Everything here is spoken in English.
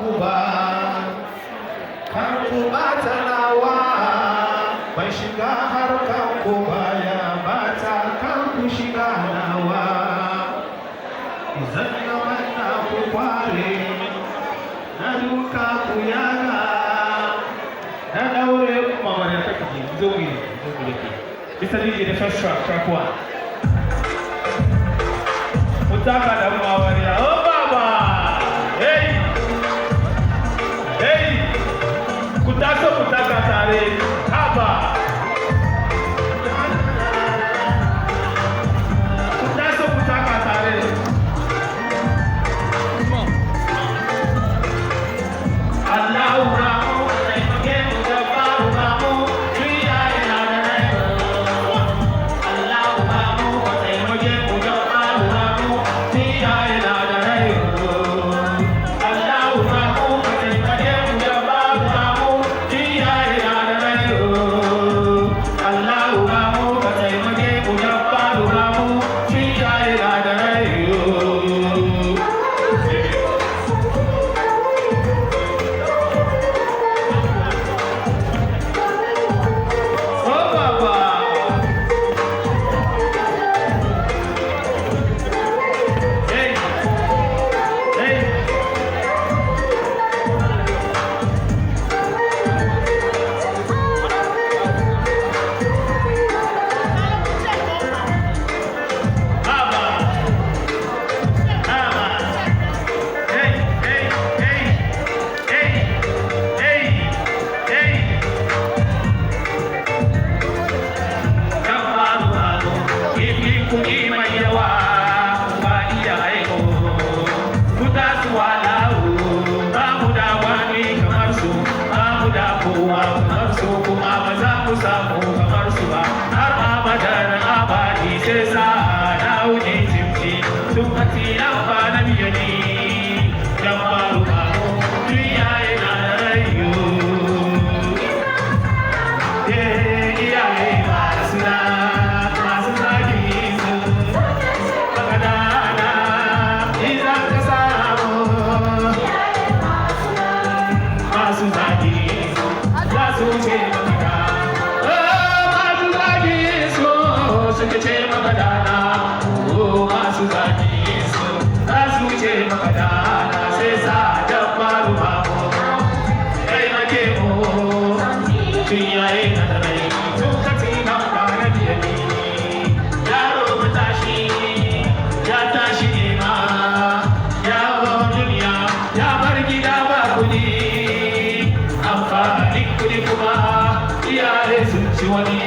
ku ba, kar ku bata nawa, bai shiga harkan ku baya bata kan ku shiga nawa. Zan na wanda ku kware, na duka ku yaga, na daure kuma wani ta kaji zo mu da ke. Mr. DJ the first track one. Mutaka da mawariya, oh baba, hey, hey, kutaso kutaka tare, haba. Kutaso kutaka tare. Allahu Ramu, taimake mu da faru Ramu, tuya ina da rai. Allahu Ramu, taimake mu da faru Ramu, tuya ina da rai. Allahu Ramu, taimake mu da faru Ramu, tuya ina da rai. Allahu Ramu, taimake mu da faru Ramu, tuya ina da rai. Oh Baba, hey, hey, Baba, Baba, hey, hey, hey, hey, hey, hey. Kuɗi mai yawa ba iya aiko, ku tasowa lawo, ba mu da wani kamar su, ba mu da kowa kamar su, kuma ba za mu samu kamar su ba, har abadan abadi sai sa na wuce cimci, sun hati nan ba na biya ni, dan faru ba mu, duniya yana da rayu. Iyaye masu na masu zagi su magadana idan ka samu masu zagi su za su ce magada masu zagi su suka ce magadana masu zagi su za su ce magadana sai sa dabbaru babu kai make mu tun yayi na da rai tun kati na fara biya ni yaro matashi ya tashi nema ya bar duniya ya bar gida ba kudi amfanin kudi kuma iyaye sun ci wani